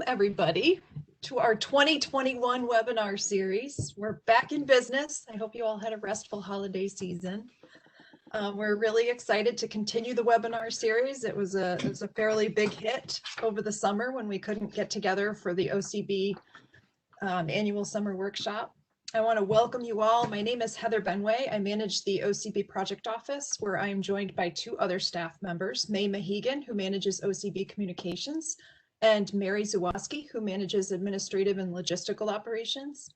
everybody to our 2021 webinar series. We're back in business. I hope you all had a restful holiday season. We're really excited to continue the webinar series. It was a fairly big hit over the summer when we couldn't get together for the OCB annual summer workshop. I want to welcome you all. My name is Heather Benway. I manage the OCB project office, where I am joined by two other staff members, May Mahegan, who manages OCB communications, and Mary Zawoski, who manages administrative and logistical operations.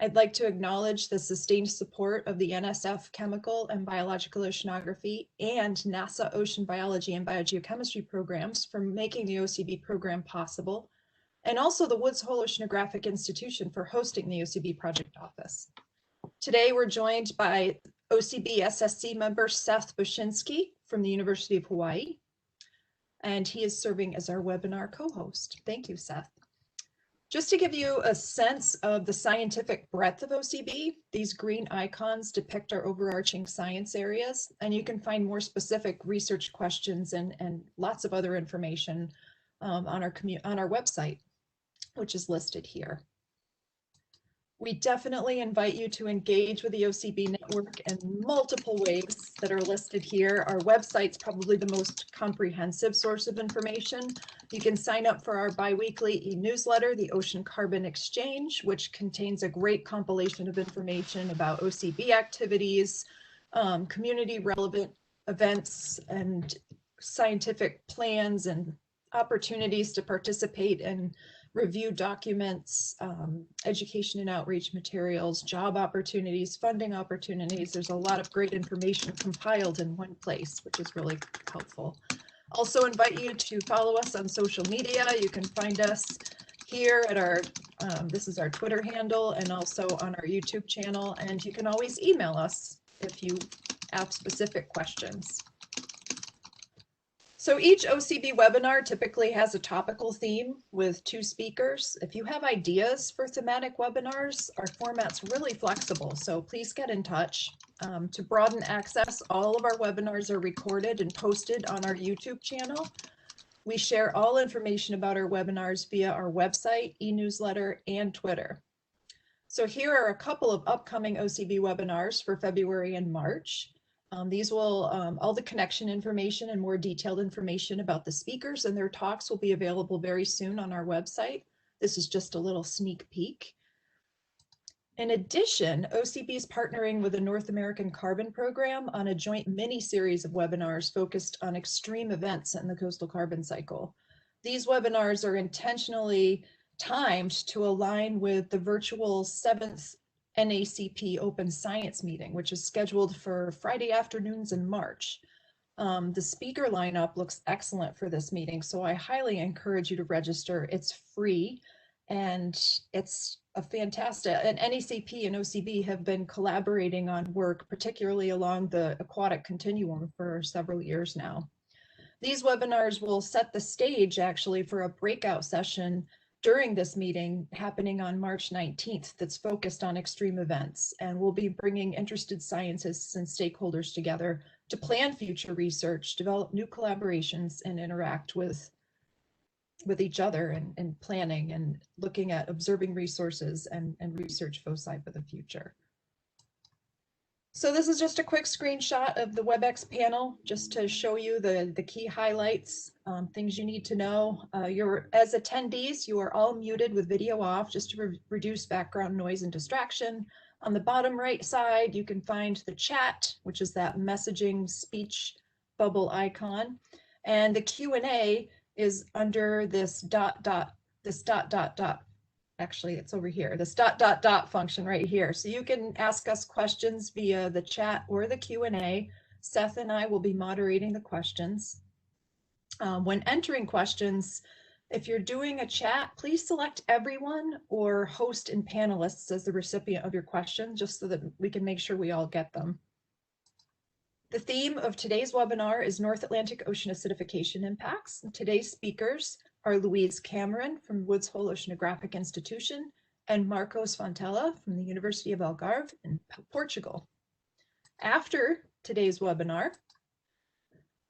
I'd like to acknowledge the sustained support of the NSF Chemical and Biological Oceanography and NASA Ocean Biology and Biogeochemistry programs for making the OCB program possible, and also the Hole Oceanographic Institution for hosting the OCB project office. Today, we're joined by OCB SSC member Seth Bushinsky from the University of Hawaii, and he is serving as our webinar co-host. Thank you, Seth. Just to give you a sense of the scientific breadth of OCB, these green icons depict our overarching science areas, and you can find more specific research questions and lots of other information on our website, which is listed here. We definitely invite you to engage with the OCB network in multiple ways that are listed here. Our website's probably the most comprehensive source of information. You can sign up for our bi-weekly e-newsletter, the Ocean Carbon Exchange, which contains a great compilation of information about OCB activities, community relevant events, and scientific plans and opportunities to participate in review documents, education and outreach materials, job opportunities, funding opportunities. There's a lot of great information compiled in one place, which is really helpful. Also invite you to follow us on social media. You can find us here at our, this is our Twitter handle, and also on our YouTube channel. And you can always email us if you have specific questions. So each OCB webinar typically has a topical theme with two speakers. If you have ideas for thematic webinars, our format's really flexible, so please get in touch. To broaden access, all of our webinars are recorded and posted on our YouTube channel. We share all information about our webinars via our website, e-newsletter, and Twitter. So here are a couple of upcoming OCB webinars for February and March. These will, all the connection information and more detailed information about the speakers and their talks will be available very soon on our website. This is just a little sneak peek. In addition, OCB is partnering with the North American Carbon Program on a joint mini-series of webinars focused on extreme events in the coastal carbon cycle. These webinars are intentionally timed to align with the virtual 7th NACP Open Science Meeting, which is scheduled for Friday afternoons in March. The speaker lineup looks excellent for this meeting, so I highly encourage you to register. It's free, and it's a fantastic, and NACP and OCB have been collaborating on work, particularly along the aquatic continuum, for several years now. These webinars will set the stage actually for a breakout session during this meeting happening on March 19th that's focused on extreme events, and we'll be bringing interested scientists and stakeholders together to plan future research, develop new collaborations, and interact with each other and planning and looking at observing resources and research foci for the future. So this is just a quick screenshot of the Webex panel, just to show you the key highlights, things you need to know. As attendees, you are all muted with video off just to reduce background noise and distraction. On the bottom right side, you can find the chat, which is that messaging speech bubble icon. And the Q&A is under this actually, it's over here, this ... function right here. So you can ask us questions via the chat or the Q&A. Seth and I will be moderating the questions. When entering questions, if you're doing a chat, please select everyone or host and panelists as the recipient of your question, just so that we can make sure we all get them. The theme of today's webinar is North Atlantic Ocean Acidification Impacts. Today's speakers are Louise Cameron from Hole Oceanographic Institution and Marcos Fontella from the University of Algarve in Portugal. After today's webinar,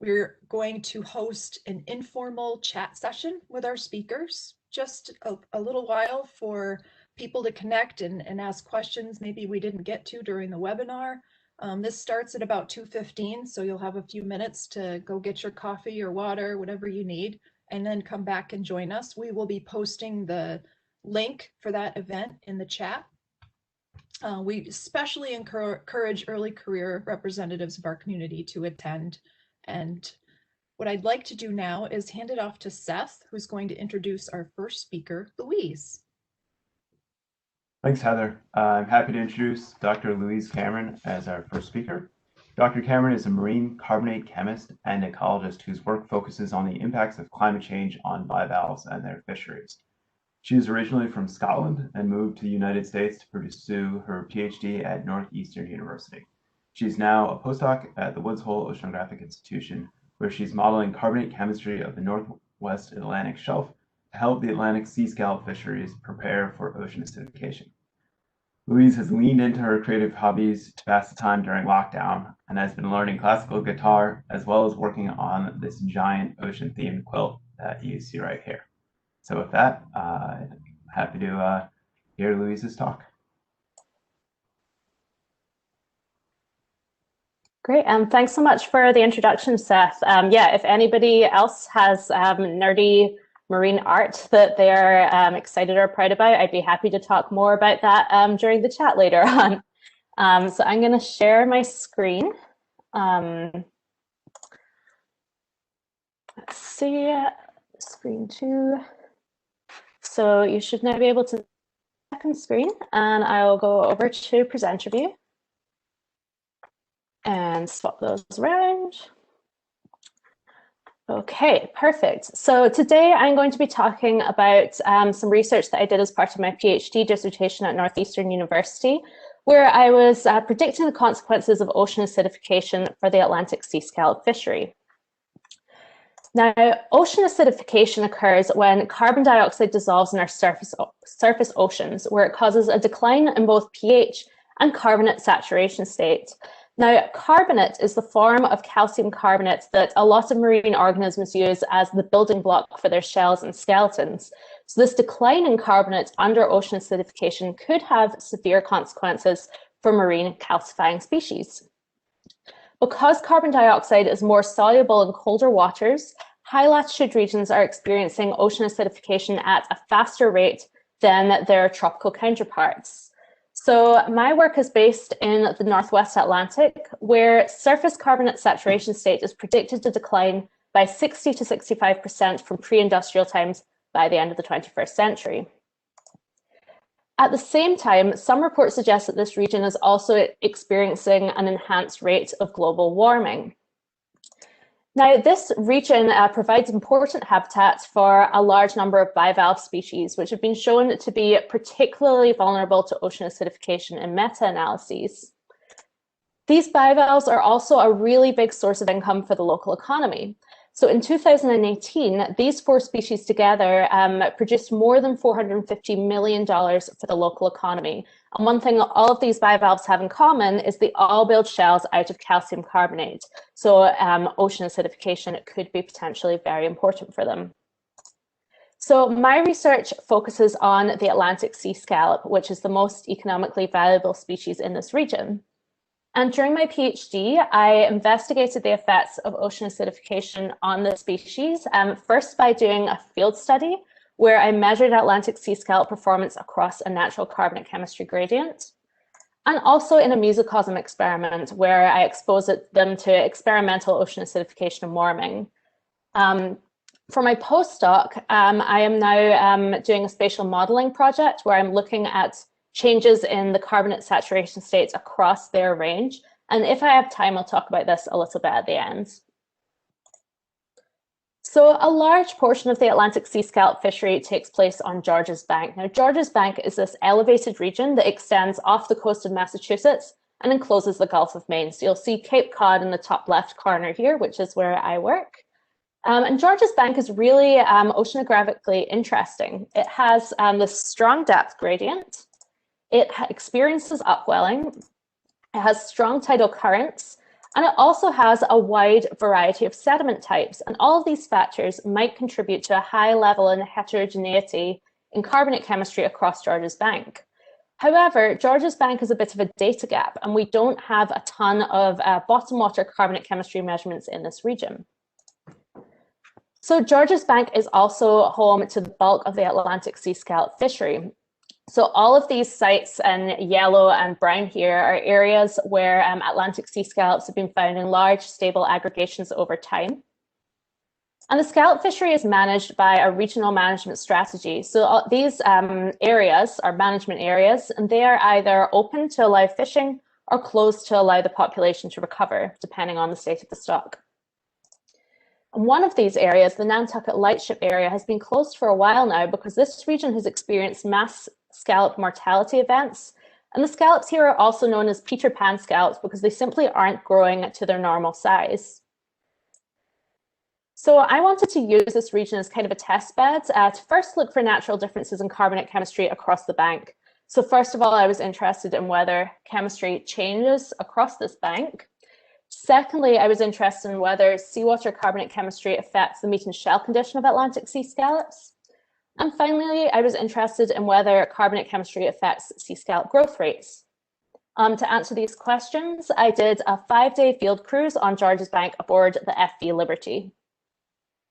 we're going to host an informal chat session with our speakers. just a little while for people to connect and ask questions maybe we didn't get to during the webinar. This starts at about 2:15, so you'll have a few minutes to go get your coffee or water, whatever you need, and then come back and join us. We will be posting the link for that event in the chat. We especially encourage early career representatives of our community to attend. And what I'd like to do now is hand it off to Seth, who's going to introduce our first speaker, Louise. Thanks, Heather. I'm happy to introduce Dr. Louise Cameron as our first speaker. Dr. Cameron is a marine carbonate chemist and ecologist whose work focuses on the impacts of climate change on bivalves and their fisheries. She is originally from Scotland and moved to the United States to pursue her PhD at Northeastern University. She's now a postdoc at the Hole Oceanographic Institution, where she's modeling carbonate chemistry of the Northwest Atlantic Shelf to help the Atlantic sea scallop fisheries prepare for ocean acidification. Louise has leaned into her creative hobbies to pass the time during lockdown and has been learning classical guitar as well as working on this giant ocean-themed quilt that you see right here. So with that, happy to hear Louise's talk. Great, thanks so much for the introduction, Seth. Yeah, if anybody else has nerdy marine art that they're excited or proud about, I'd be happy to talk more about that during the chat later on. So I'm going to share my screen. Let's see, screen 2. So you should now be able to see the second screen, and I'll go over to presenter view and swap those around. Okay, perfect. So today I'm going to be talking about some research that I did as part of my PhD dissertation at Northeastern University, where I was predicting the consequences of ocean acidification for the Atlantic sea scallop fishery. Now, ocean acidification occurs when carbon dioxide dissolves in our surface oceans, where it causes a decline in both pH and carbonate saturation state. Now, carbonate is the form of calcium carbonate that a lot of marine organisms use as the building block for their shells and skeletons. So this decline in carbonate under ocean acidification could have severe consequences for marine calcifying species. Because carbon dioxide is more soluble in colder waters, high latitude regions are experiencing ocean acidification at a faster rate than their tropical counterparts. So my work is based in the Northwest Atlantic, where surface carbonate saturation state is predicted to decline by 60 to 65% from pre-industrial times by the end of the 21st century. At the same time, some reports suggest that this region is also experiencing an enhanced rate of global warming. Now, this region provides important habitats for a large number of bivalve species, which have been shown to be particularly vulnerable to ocean acidification in meta-analyses. These bivalves are also a really big source of income for the local economy. So in 2018, these 4 species together produced more than $450 million for the local economy. And one thing all of these bivalves have in common is they all build shells out of calcium carbonate. So ocean acidification could be potentially very important for them. So my research focuses on the Atlantic sea scallop, which is the most economically valuable species in this region. And during my PhD, I investigated the effects of ocean acidification on the species, first by doing a field study where I measured Atlantic sea scallop performance across a natural carbonate chemistry gradient, and also in a mesocosm experiment where I exposed them to experimental ocean acidification and warming. For my postdoc, I am now doing a spatial modeling project where I'm looking at changes in the carbonate saturation states across their range. And if I have time, I'll talk about this a little bit at the end. So a large portion of the Atlantic sea scallop fishery takes place on Georges Bank. Now, Georges Bank is this elevated region that extends off the coast of Massachusetts and encloses the Gulf of Maine. So you'll see Cape Cod in the top left corner here, which is where I work. And Georges Bank is really oceanographically interesting. It has this strong depth gradient. It experiences upwelling, it has strong tidal currents, And it also has a wide variety of sediment types, and all of these factors might contribute to a high level in heterogeneity in carbonate chemistry across Georges Bank. However, Georges Bank is a bit of a data gap, and we don't have a ton of bottom water carbonate chemistry measurements in this region. So Georges Bank is also home to the bulk of the Atlantic sea scallop fishery. So all of these sites in yellow and brown here are areas where Atlantic sea scallops have been found in large, stable aggregations over time. And the scallop fishery is managed by a regional management strategy. So these areas are management areas, and they are either open to allow fishing or closed to allow the population to recover, depending on the state of the stock. And one of these areas, the Nantucket Lightship area, has been closed for a while now because this region has experienced mass scallop mortality events. And the scallops here are also known as Peter Pan scallops because they simply aren't growing to their normal size. So I wanted to use this region as kind of a test bed to first look for natural differences in carbonate chemistry across the bank. So first of all, I was interested in whether chemistry changes across this bank. Secondly, I was interested in whether seawater carbonate chemistry affects the meat and shell condition of Atlantic sea scallops. And finally, I was interested in whether carbonate chemistry affects sea scallop growth rates. To answer these questions, I did a 5-day field cruise on Georges Bank aboard the FV Liberty.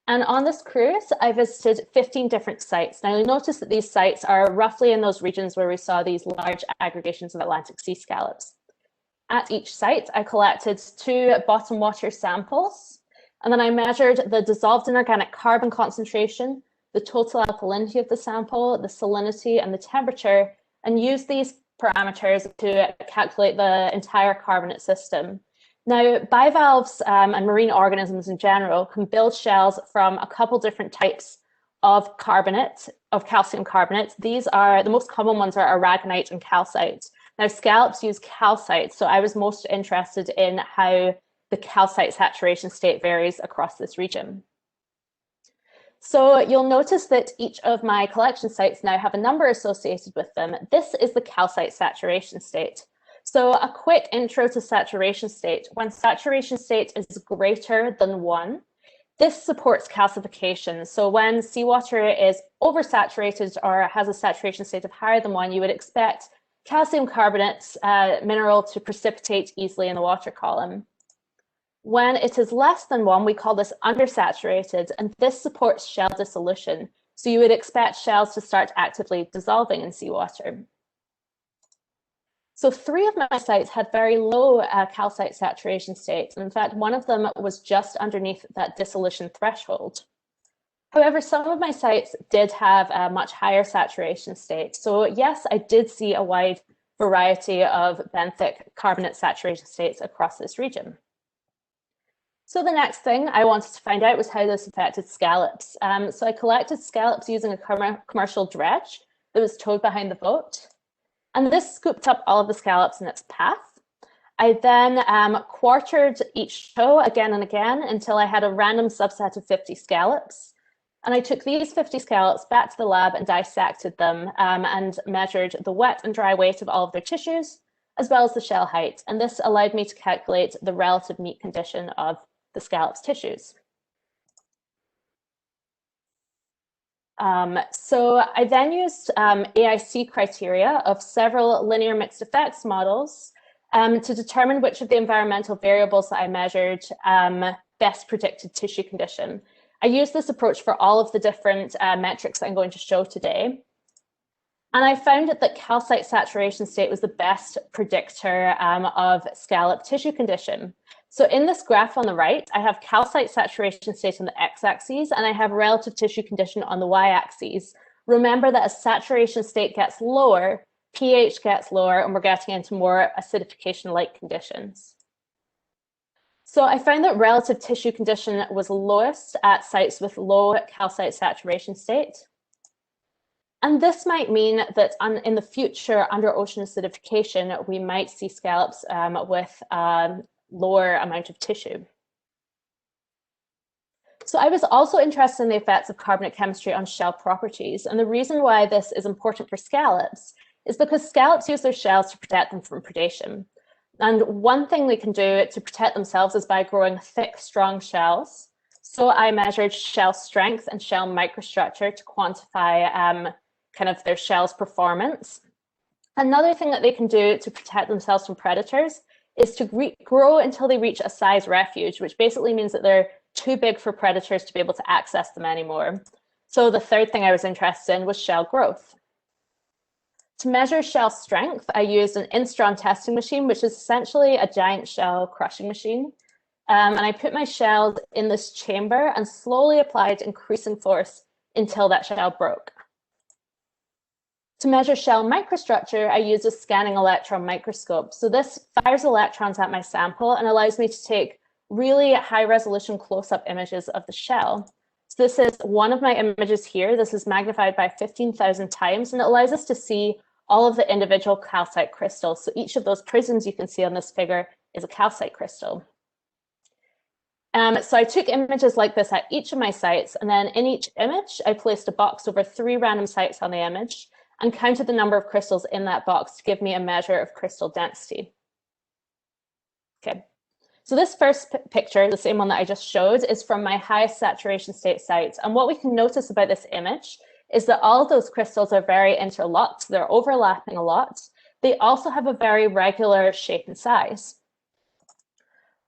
And on this cruise, I visited 15 different sites. Now you'll notice that these sites are roughly in those regions where we saw these large aggregations of Atlantic sea scallops. At each site, I collected 2 bottom water samples, and then I measured the dissolved inorganic carbon concentration, the total alkalinity of the sample, the salinity, and the temperature, and used these parameters to calculate the entire carbonate system. Now, bivalves and marine organisms in general can build shells from a couple different types of carbonate, of calcium carbonate. These are, the most common ones are aragonite and calcite. Now, scallops use calcite, so I was most interested in how the calcite saturation state varies across this region. So you'll notice that each of my collection sites now have a number associated with them. This is the calcite saturation state. So a quick intro to saturation state. When saturation state is greater than 1, this supports calcification. So when seawater is oversaturated or has a saturation state of higher than 1, you would expect calcium carbonate mineral to precipitate easily in the water column. When it is less than 1, we call this undersaturated, and this supports shell dissolution. So you would expect shells to start actively dissolving in seawater. So 3 of my sites had very low calcite saturation states. And in fact, one of them was just underneath that dissolution threshold. However, some of my sites did have a much higher saturation state. So yes, I did see a wide variety of benthic carbonate saturation states across this region. So the next thing I wanted to find out was how this affected scallops. So I collected scallops using a commercial dredge that was towed behind the boat. And this scooped up all of the scallops in its path. I then quartered each toe again and again until I had a random subset of 50 scallops. And I took these 50 scallops back to the lab and dissected them and measured the wet and dry weight of all of their tissues, as well as the shell height. And this allowed me to calculate the relative meat condition of the scallops tissues. So I then used AIC criteria of several linear mixed effects models to determine which of the environmental variables that I measured best predicted tissue condition. I used this approach for all of the different metrics that I'm going to show today. And I found that calcite saturation state was the best predictor of scallop tissue condition. So in this graph on the right, I have calcite saturation state on the x-axis, and I have relative tissue condition on the y-axis. Remember that as saturation state gets lower, pH gets lower, and we're getting into more acidification-like conditions. So I found that relative tissue condition was lowest at sites with low calcite saturation state. And this might mean that in the future, under ocean acidification, we might see scallops with lower amount of tissue. So I was also interested in the effects of carbonate chemistry on shell properties. And the reason why this is important for scallops is because scallops use their shells to protect them from predation. And one thing they can do to protect themselves is by growing thick, strong shells. So I measured shell strength and shell microstructure to quantify kind of their shell's performance. Another thing that they can do to protect themselves from predators is to grow until they reach a size refuge, which basically means that they're too big for predators to be able to access them anymore. So the third thing I was interested in was shell growth. To measure shell strength, I used an Instron testing machine, which is essentially a giant shell crushing machine. And I put my shells in this chamber and slowly applied increasing force until that shell broke. To measure shell microstructure, I used a scanning electron microscope. So this fires electrons at my sample and allows me to take really high resolution close-up images of the shell. So this is one of my images here. This is magnified by 15,000 times, and it allows us to see all of the individual calcite crystals. So each of those prisms you can see on this figure is a calcite crystal. So I took images like this at each of my sites, and then in each image, I placed a box over 3 random sites on the image and counted the number of crystals in that box to give me a measure of crystal density. Okay, so this first picture, the same one that I just showed, is from my highest saturation state site. And what we can notice about this image is that all of those crystals are very interlocked. They're overlapping a lot. They also have a very regular shape and size.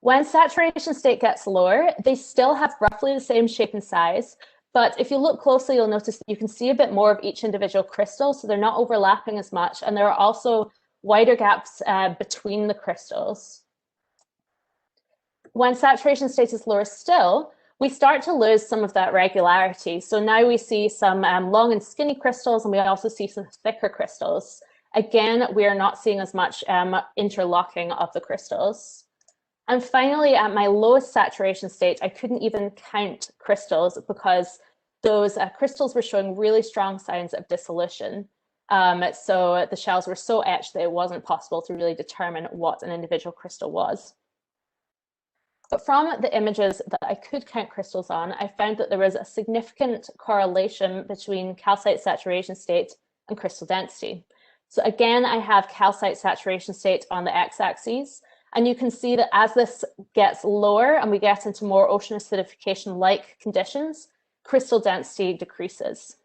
When saturation state gets lower, they still have roughly the same shape and size, but if you look closely, you'll notice that you can see a bit more of each individual crystal, so they're not overlapping as much, and there are also wider gaps between the crystals. When saturation state is lower still, we start to lose some of that regularity. So now we see some long and skinny crystals, and we also see some thicker crystals. Again, we are not seeing as much interlocking of the crystals. And finally, at my lowest saturation state, I couldn't even count crystals because those crystals were showing really strong signs of dissolution. So the shells were so etched that it wasn't possible to really determine what an individual crystal was. But from the images that I could count crystals on, I found that there was a significant correlation between calcite saturation state and crystal density. So again, I have calcite saturation state on the x-axis, and you can see that as this gets lower and we get into more ocean acidification-like conditions, crystal density decreases.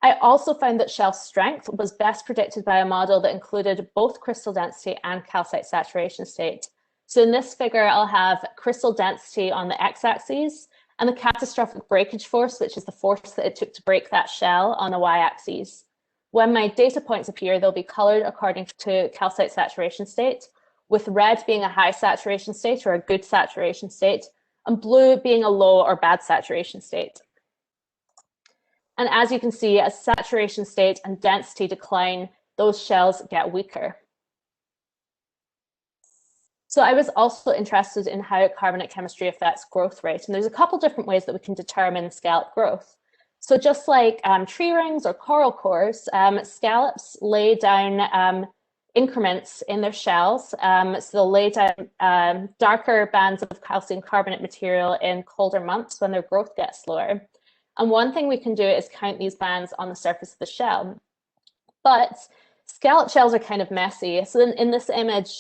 I also found that shell strength was best predicted by a model that included both crystal density and calcite saturation state. So in this figure, I'll have crystal density on the x-axis and the catastrophic breakage force, which is the force that it took to break that shell, on the y-axis. When my data points appear, they'll be colored according to calcite saturation state, with red being a high saturation state or a good saturation state, and blue being a low or bad saturation state. And as you can see, as saturation state and density decline, those shells get weaker. So I was also interested in how carbonate chemistry affects growth rate. And there's a couple different ways that we can determine scallop growth. So just like tree rings or coral cores, scallops lay down increments in their shells. So they'll lay down darker bands of calcium carbonate material in colder months when their growth gets slower. And one thing we can do is count these bands on the surface of the shell. But scallop shells are kind of messy. So in this image,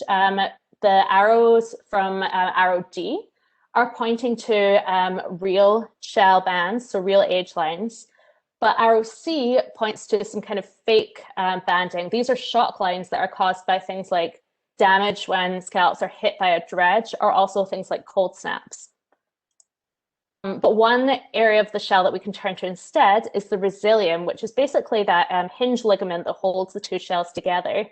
the arrows from arrow D are pointing to real shell bands, so real age lines. But arrow C points to some kind of fake banding. These are shock lines that are caused by things like damage when scallops are hit by a dredge, or also things like cold snaps. But one area of the shell that we can turn to instead is the resilium, which is basically that hinge ligament that holds the two shells together.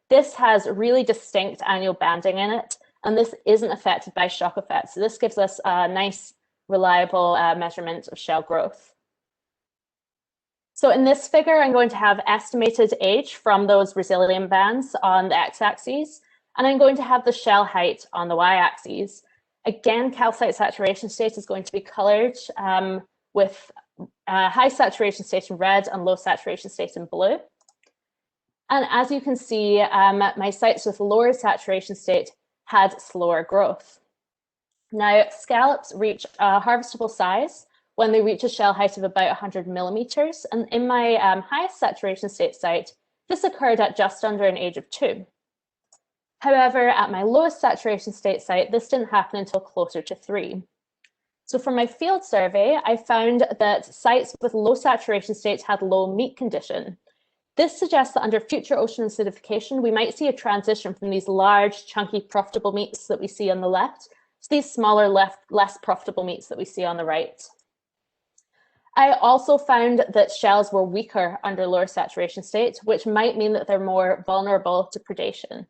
This has really distinct annual banding in it, and this isn't affected by shock effects. So this gives us a nice, reliable measurement of shell growth. So in this figure, I'm going to have estimated age from those resilium bands on the x-axis, and I'm going to have the shell height on the y-axis. Again, calcite saturation state is going to be colored with high saturation state in red and low saturation state in blue. And as you can see, my sites with lower saturation state had slower growth. Now, scallops reach a harvestable size when they reach a shell height of about 100 millimeters. And in my highest saturation state site, this occurred at just under an age of 2. However, at my lowest saturation state site, this didn't happen until closer to 3. So for my field survey, I found that sites with low saturation states had low meat condition. This suggests that under future ocean acidification, we might see a transition from these large, chunky, profitable meats that we see on the left to these smaller, less profitable meats that we see on the right. I also found that shells were weaker under lower saturation states, which might mean that they're more vulnerable to predation.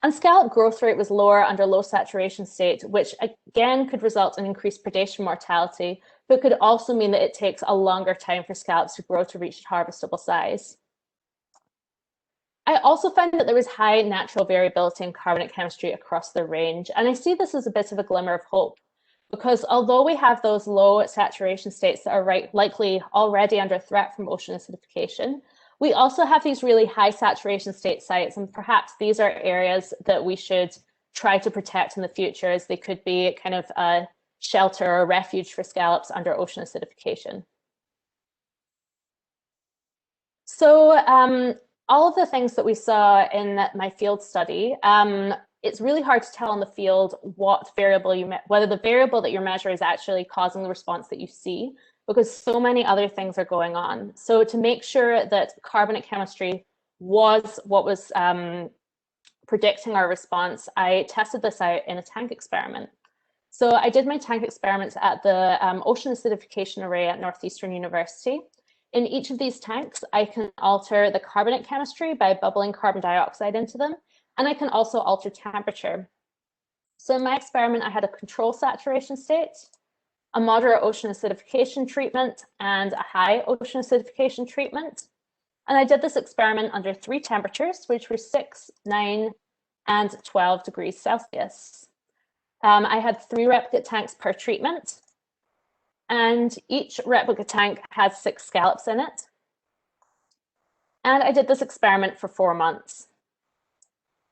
And scallop growth rate was lower under low saturation state, which again could result in increased predation mortality, but could also mean that it takes a longer time for scallops to grow to reach harvestable size. I also found that there was high natural variability in carbonate chemistry across the range, and I see this as a bit of a glimmer of hope, because although we have those low saturation states that are likely already under threat from ocean acidification, we also have these really high saturation state sites, and perhaps these are areas that we should try to protect in the future, as they could be kind of a shelter or refuge for scallops under ocean acidification. So all of the things that we saw in my field study, it's really hard to tell in the field what variable whether the variable that you measure is actually causing the response that you see, because so many other things are going on. So to make sure that carbonate chemistry was what was predicting our response, I tested this out in a tank experiment. So I did my tank experiments at the Ocean Acidification Array at Northeastern University. In each of these tanks, I can alter the carbonate chemistry by bubbling carbon dioxide into them, and I can also alter temperature. So in my experiment, I had a control saturation state, a moderate ocean acidification treatment, and a high ocean acidification treatment. And I did this experiment under 3 temperatures, which were 6, 9, and 12 degrees Celsius. I had 3 replicate tanks per treatment, and each replicate tank has 6 scallops in it. And I did this experiment for 4 months.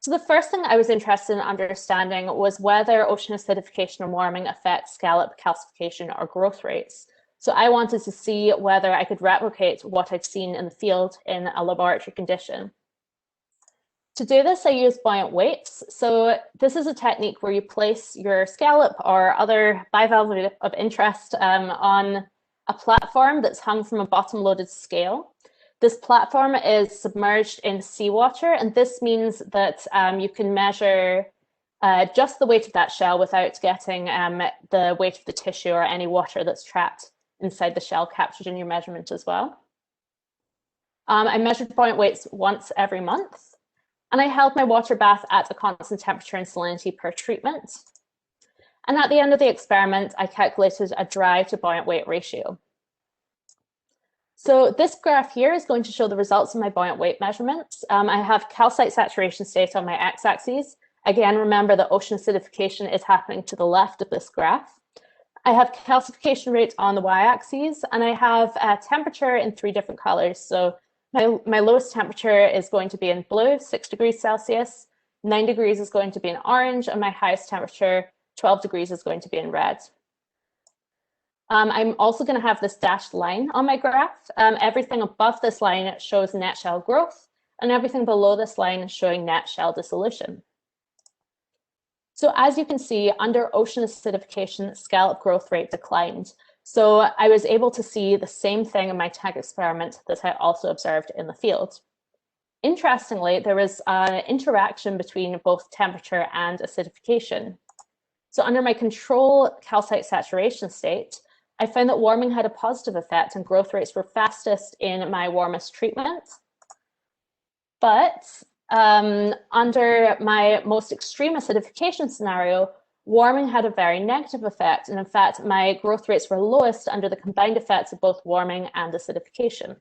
So the first thing I was interested in understanding was whether ocean acidification and warming affect scallop calcification or growth rates. So I wanted to see whether I could replicate what I'd seen in the field in a laboratory condition. To do this, I used buoyant weights. So this is a technique where you place your scallop or other bivalve of interest on a platform that's hung from a bottom-loaded scale. This platform is submerged in seawater, and this means that you can measure just the weight of that shell without getting the weight of the tissue or any water that's trapped inside the shell captured in your measurement as well. I measured buoyant weights once every month, and I held my water bath at a constant temperature and salinity per treatment. And at the end of the experiment, I calculated a dry to buoyant weight ratio. So this graph here is going to show the results of my buoyant weight measurements. I have calcite saturation state on my x-axis. Again, remember that ocean acidification is happening to the left of this graph. I have calcification rate on the y-axis, and I have temperature in 3 different colors. So my lowest temperature is going to be in blue, 6 degrees Celsius, 9 degrees is going to be in orange, and my highest temperature, 12 degrees, is going to be in red. I'm also going to have this dashed line on my graph. Everything above this line shows net shell growth, and everything below this line is showing net shell dissolution. So as you can see, under ocean acidification, scallop growth rate declined. So I was able to see the same thing in my tank experiment that I also observed in the field. Interestingly, there was an interaction between both temperature and acidification. So under my control calcite saturation state, I found that warming had a positive effect and growth rates were fastest in my warmest treatment. But under my most extreme acidification scenario, warming had a very negative effect. And in fact, my growth rates were lowest under the combined effects of both warming and acidification.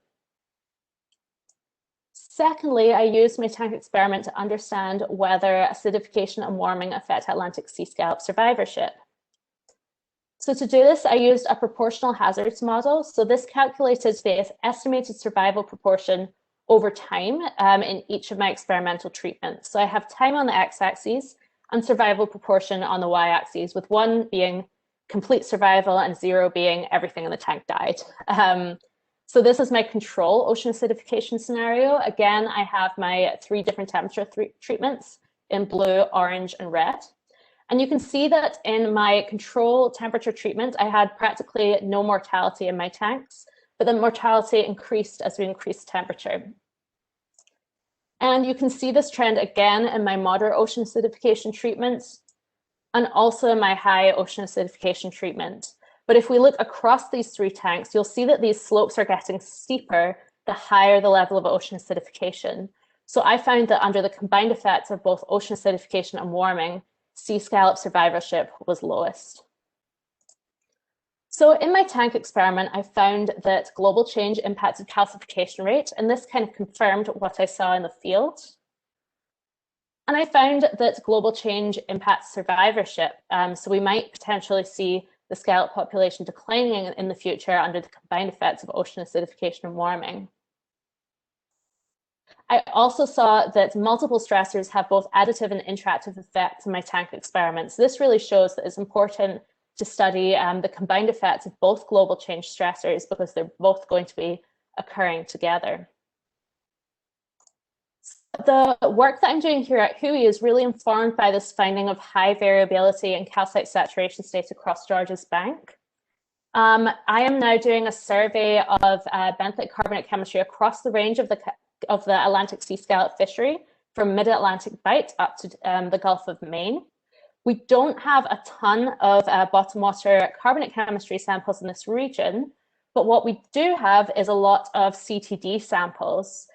Secondly, I used my tank experiment to understand whether acidification and warming affect Atlantic sea scallop survivorship. So to do this, I used a proportional hazards model. So this calculated the estimated survival proportion over time in each of my experimental treatments. So I have time on the x-axis and survival proportion on the y-axis, with 1 being complete survival and 0 being everything in the tank died. So this is my control ocean acidification scenario. Again, I have my 3 different temperature treatments in blue, orange, and red. And you can see that in my control temperature treatment, I had practically no mortality in my tanks, but the mortality increased as we increased temperature. And you can see this trend again in my moderate ocean acidification treatments and also in my high ocean acidification treatment. But if we look across these 3 tanks, you'll see that these slopes are getting steeper the higher the level of ocean acidification. So I found that under the combined effects of both ocean acidification and warming, sea scallop survivorship was lowest. So in my tank experiment, I found that global change impacted calcification rate, and this kind of confirmed what I saw in the field. And I found that global change impacts survivorship. So we might potentially see the scallop population declining in the future under the combined effects of ocean acidification and warming. I also saw that multiple stressors have both additive and interactive effects in my tank experiments. This really shows that it's important to study the combined effects of both global change stressors because they're both going to be occurring together. The work that I'm doing here at WHOI is really informed by this finding of high variability in calcite saturation state across Georges Bank. I am now doing a survey of benthic carbonate chemistry across the range of the Atlantic sea scallop fishery from mid-Atlantic Bight up to the Gulf of Maine. We don't have a ton of bottom water carbonate chemistry samples in this region, but what we do have is a lot of CTD samples.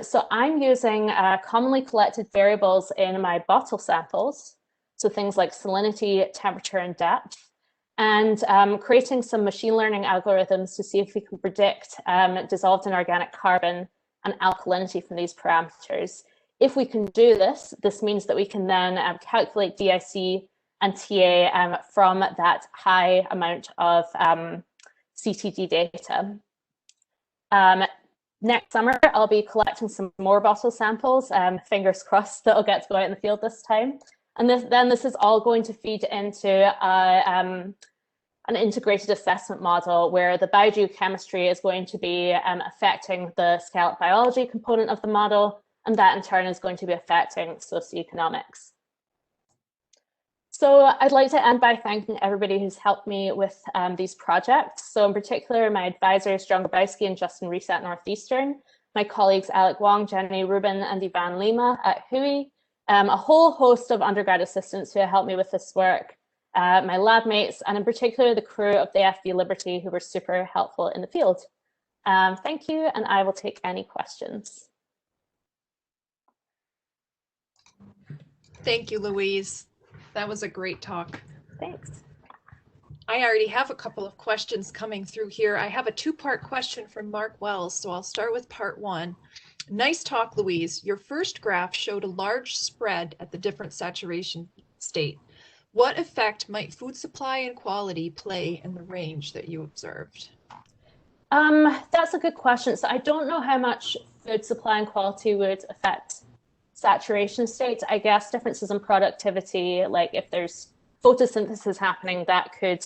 So I'm using commonly collected variables in my bottle samples, so things like salinity, temperature, and depth, and creating some machine learning algorithms to see if we can predict dissolved inorganic carbon and alkalinity from these parameters. If we can do this, this means that we can then calculate DIC and TA from that high amount of CTD data. Next summer, I'll be collecting some more bottle samples, fingers crossed that I'll get to go out in the field this time. And then this is all going to feed into an integrated assessment model where the biogeochemistry is going to be affecting the scallop biology component of the model, and that in turn is going to be affecting socioeconomics. So I'd like to end by thanking everybody who's helped me with these projects. So in particular, my advisors, John Grabowski and Justin Reese at Northeastern, my colleagues, Alec Wong, Jenny Rubin, and Ivan Lima at WHOI, a whole host of undergrad assistants who have helped me with this work, my lab mates, and in particular, the crew of the FV Liberty who were super helpful in the field. Thank you, and I will take any questions. Thank you, Louise. That was a great talk. Thanks. I already have a couple of questions coming through here. I have a 2-part question from Mark Wells, so I'll start with part 1. Nice talk, Louise. Your first graph showed a large spread at the different saturation state. What effect might food supply and quality play in the range that you observed? That's a good question. So I don't know how much food supply and quality would affect saturation states. I guess differences in productivity, like if there's photosynthesis happening, that could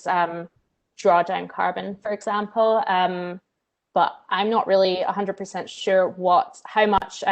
draw down carbon, for example. But I'm not really 100% sure how much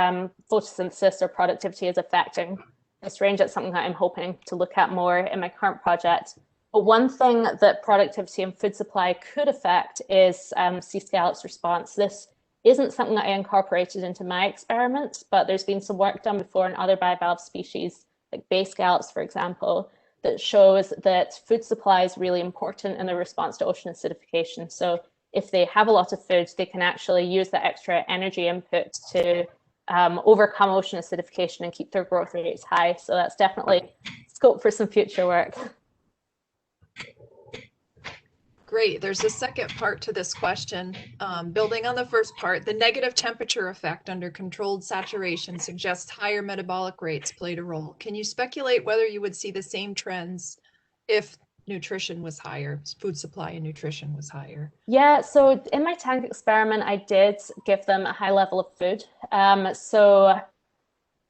photosynthesis or productivity is affecting this range. That's something that I'm hoping to look at more in my current project. But one thing that productivity and food supply could affect is sea scallops response. This isn't something that I incorporated into my experiment, but there's been some work done before in other bivalve species, like bay scallops, for example, that shows that food supply is really important in the response to ocean acidification. So if they have a lot of food, they can actually use the extra energy input to overcome ocean acidification and keep their growth rates high. So that's definitely scope for some future work. Great. There's a second part to this question. Building on the first part, the negative temperature effect under controlled saturation suggests higher metabolic rates played a role. Can you speculate whether you would see the same trends if nutrition was higher, food supply and nutrition was higher? Yeah, so in my tank experiment, I did give them a high level of food. So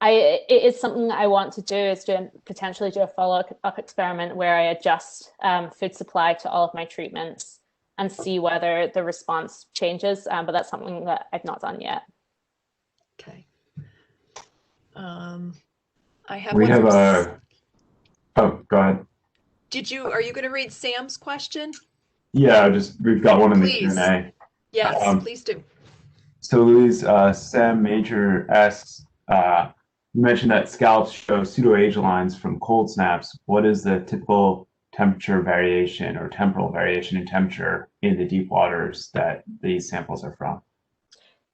it is something I want to do, is potentially do a follow-up experiment where I adjust food supply to all of my treatments. and see whether the response changes, but that's something that I've not done yet. Okay. I have We one have from a, oh, go ahead. are you going to read Sam's question? Yeah, we've got one in the Please. Q&A. Yes, please do. So Louise, Sam Major asks, you mentioned that scallops show pseudo-age lines from cold snaps. What is the typical temperature variation or temporal variation in temperature in the deep waters that these samples are from?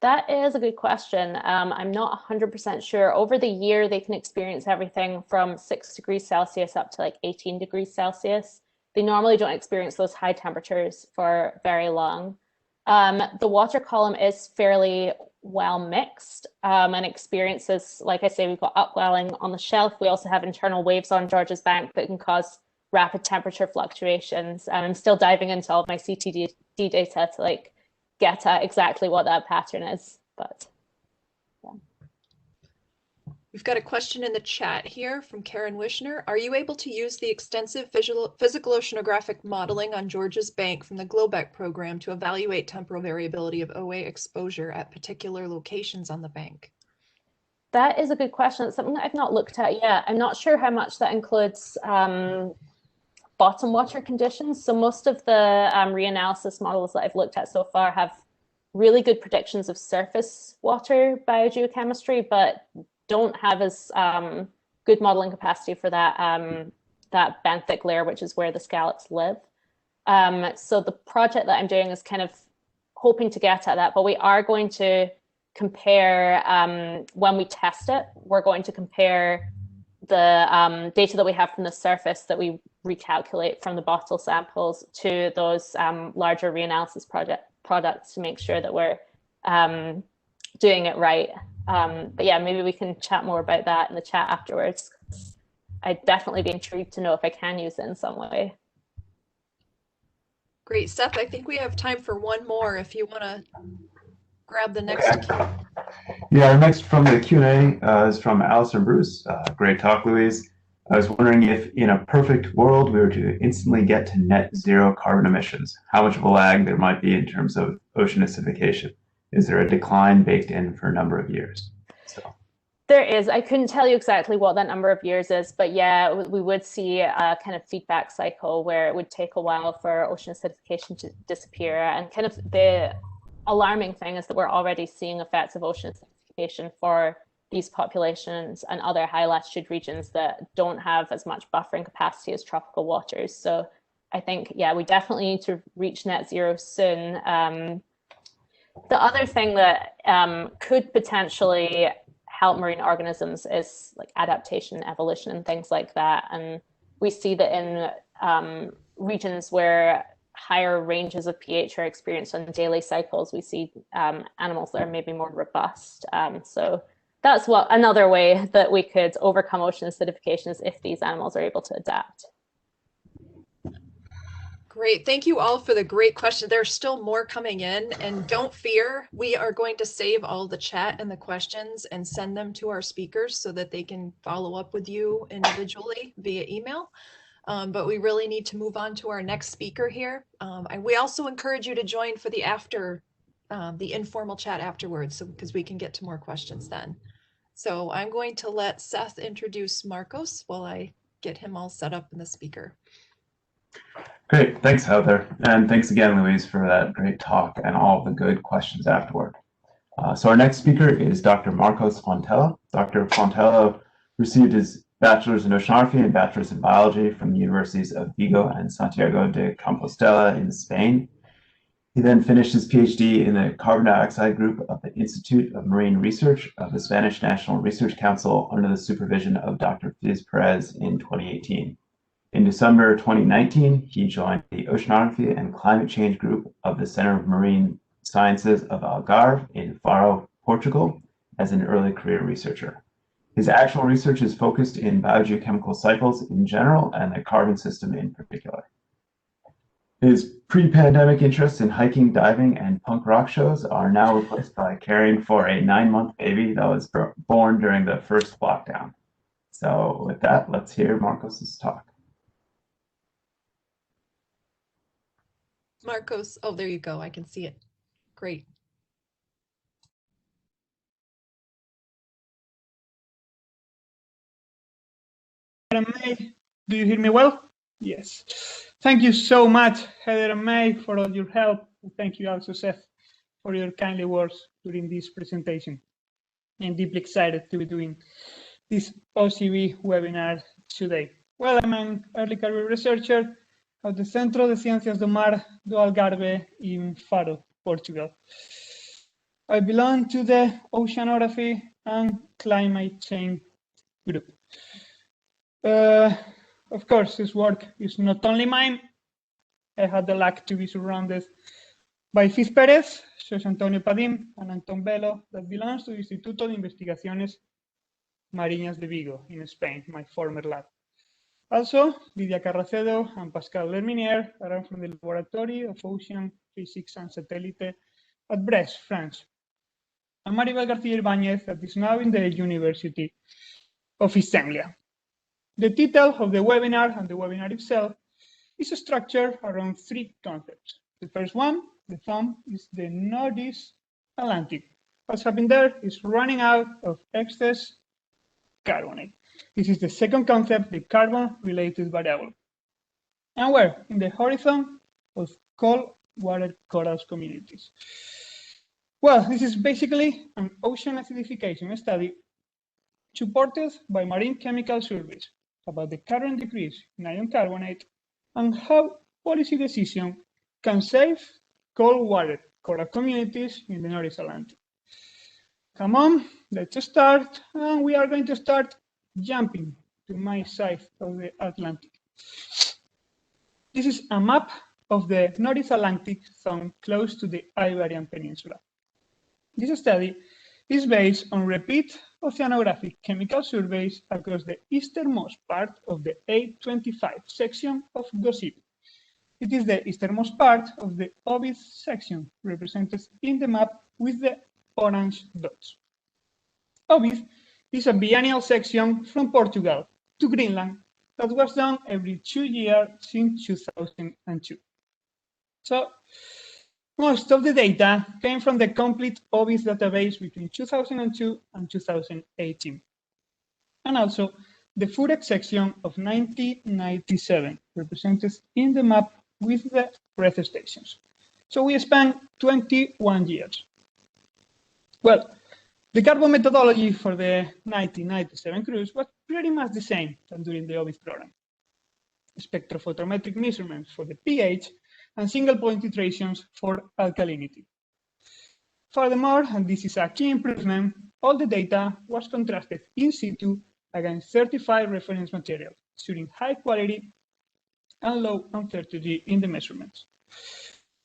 That is a good question. I'm not 100% sure. Over the year, they can experience everything from 6 degrees Celsius up to like 18 degrees Celsius. They normally don't experience those high temperatures for very long. The water column is fairly well mixed and experiences, like I say, we've got upwelling on the shelf. We also have internal waves on George's Bank that can cause rapid temperature fluctuations. And I'm still diving into all of my CTD data to like get at exactly what that pattern is, but yeah. We've got a question in the chat here from Karen Wishner. Are you able to use the extensive physical oceanographic modeling on George's Bank from the GLOBEC program to evaluate temporal variability of OA exposure at particular locations on the bank? That is a good question. It's something that I've not looked at yet. I'm not sure how much that includes bottom water conditions. So most of the reanalysis models that I've looked at so far have really good predictions of surface water biogeochemistry, but don't have as good modeling capacity for that that benthic layer, which is where the scallops live. So the project that I'm doing is kind of hoping to get at that, but we are going to compare, when we test it, we're going to compare the data that we have from the surface that we recalculate from the bottle samples to those larger reanalysis products to make sure that we're doing it right. But yeah, maybe we can chat more about that in the chat afterwards. I'd definitely be intrigued to know if I can use it in some way. Great, Seth, I think we have time for one more if you want to grab the next. Okay. Yeah, our next from the Q&A is from Allison Bruce. Great talk, Louise. I was wondering if in a perfect world we were to instantly get to net zero carbon emissions, how much of a lag there might be in terms of ocean acidification. Is there a decline baked in for a number of years? So. There is. I couldn't tell you exactly what that number of years is, but yeah, we would see a kind of feedback cycle where it would take a while for ocean acidification to disappear. And kind of the alarming thing is that we're already seeing effects of ocean acidification for these populations and other high latitude regions that don't have as much buffering capacity as tropical waters. So I think, yeah, we definitely need to reach net zero soon. The other thing that could potentially help marine organisms is like adaptation, evolution, and things like that. And we see that in regions where higher ranges of pH are experienced on daily cycles, we see animals that are maybe more robust. So that's another way that we could overcome ocean acidification is if these animals are able to adapt. Great. Thank you all for the great questions. There's still more coming in, and don't fear, we are going to save all the chat and the questions and send them to our speakers so that they can follow up with you individually via email. But we really need to move on to our next speaker here. And we also encourage you to join for the informal chat afterwards, because we can get to more questions then. So I'm going to let Seth introduce Marcos while I get him all set up in the speaker. Great, thanks Heather. And thanks again, Louise, for that great talk and all the good questions afterward. So our next speaker is Dr. Marcos Fontella. Dr. Fontella received his bachelor's in oceanography and bachelor's in biology from the universities of Vigo and Santiago de Compostela in Spain. He then finished his PhD in the carbon dioxide group of the Institute of Marine Research of the Spanish National Research Council under the supervision of Dr. Fiz Perez in 2018. In December 2019, he joined the Oceanography and Climate Change Group of the Center of Marine Sciences of Algarve in Faro, Portugal, as an early career researcher. His actual research is focused in biogeochemical cycles in general and the carbon system in particular. His pre-pandemic interests in hiking, diving, and punk rock shows are now replaced by caring for a 9-month baby that was born during the first lockdown. So with that, let's hear Marcos's talk. Marcos, oh, there you go. I can see it. Great. May, do you hear me well? Yes. Thank you so much, Heather and May, for all your help. Thank you also, Seth, for your kindly words during this presentation. I'm deeply excited to be doing this OCB webinar today. Well, I'm an early career researcher at the Centro de Ciencias do Mar do Algarve in Faro, Portugal. I belong to the Oceanography and Climate Change group. Of course, this work is not only mine. I had the luck to be surrounded by Fis Pérez, José Antonio Padim, and Anton Bello, that belongs to the Instituto de Investigaciones Marinas de Vigo in Spain, my former lab. Also, Lidia Carracedo and Pascal Lerminière are from the Laboratory of Ocean Physics and Satellite at Brest, France. And Maribel García Ibáñez, that is now in the University of East Anglia. The title of the webinar and the webinar itself is structured around three concepts. The first one, the thumb, is the Northeast Atlantic. What's happened there is running out of excess carbonate. This is the second concept, the carbon-related variable. And where? In the horizon of cold water corals communities. Well, this is basically an ocean acidification study supported by marine chemical surveys about the current decrease in iron carbonate and how policy decision can save cold water coral communities in the North Atlantic. Come on, let's start, and we are going to start jumping to my side of the Atlantic. This is a map of the North Atlantic zone close to the Iberian Peninsula. This study is based on repeat oceanographic chemical surveys across the easternmost part of the 825 section of GOSIP. It is the easternmost part of the OBIS section, represented in the map with the orange dots. OBIS is a biennial section from Portugal to Greenland that was done every 2 years since 2002. So, most of the data came from the complete OBIS database between 2002 and 2018. And also the FUREX section of 1997, represented in the map with the breath stations. So we spent 21 years. Well, the carbon methodology for the 1997 cruise was pretty much the same than during the OBIS program. Spectrophotometric measurements for the pH and single point iterations for alkalinity. Furthermore, and this is a key improvement, all the data was contrasted in situ against 35 reference materials, ensuring high quality and low uncertainty in the measurements.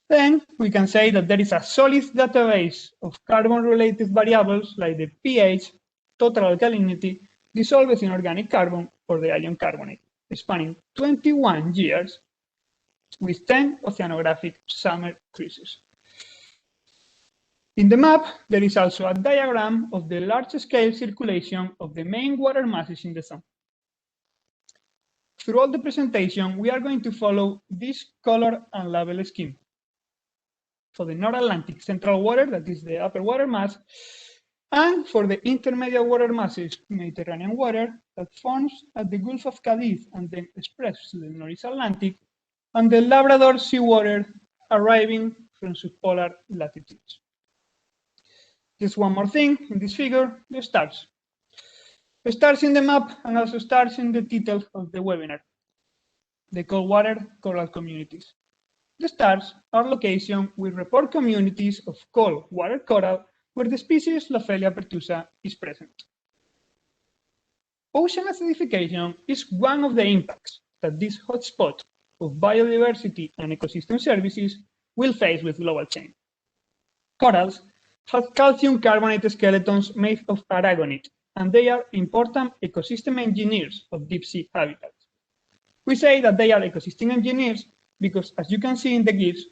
Then we can say that there is a solid database of carbon-related variables like the pH, total alkalinity, dissolved in organic carbon, or the ion carbonate, spanning 21 years with 10 oceanographic summer cruises. In the map, there is also a diagram of the large-scale circulation of the main water masses in the zone. Throughout the presentation, we are going to follow this color and label scheme. For the North Atlantic central water, that is the upper water mass, and for the intermediate water masses, Mediterranean water, that forms at the Gulf of Cadiz and then spreads to the North Atlantic, and the Labrador seawater arriving from subpolar latitudes. Just one more thing in this figure, the stars. The stars in the map and also stars in the title of the webinar, the cold water coral communities. The stars are locations with report communities of cold water coral where the species Lophelia pertusa is present. Ocean acidification is one of the impacts that this hotspot of biodiversity and ecosystem services will face with global change. Corals have calcium carbonate skeletons made of aragonite, and they are important ecosystem engineers of deep sea habitats. We say that they are ecosystem engineers because, as you can see in the GIFs,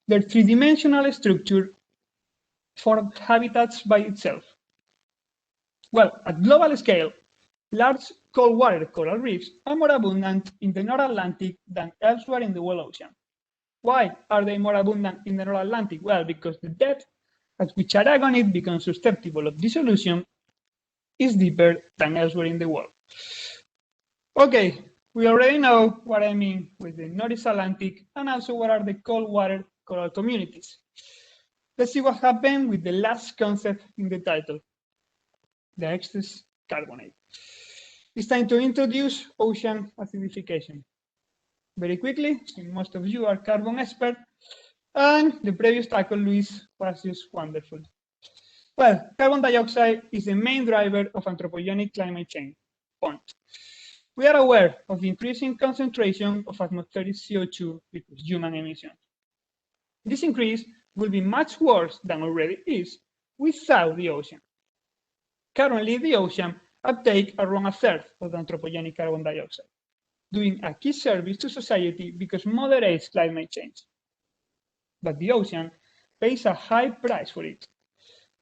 their three-dimensional structure forms habitats by itself. Well, at global scale, large cold water coral reefs are more abundant in the North Atlantic than elsewhere in the world ocean. Why are they more abundant in the North Atlantic? Well, because the depth at which aragonite becomes susceptible of dissolution is deeper than elsewhere in the world. Okay, we already know what I mean with the North Atlantic and also what are the cold water coral communities. Let's see what happened with the last concept in the title, the excess carbonate. It's time to introduce ocean acidification. Very quickly, since most of you are carbon experts, and the previous tackle, Louise, was just wonderful. Well, carbon dioxide is the main driver of anthropogenic climate change. Point. We are aware of the increasing concentration of atmospheric CO2 because human emissions. This increase will be much worse than already is without the ocean. Currently, the ocean uptakes around a third of the anthropogenic carbon dioxide, doing a key service to society because moderates climate change. But the ocean pays a high price for it.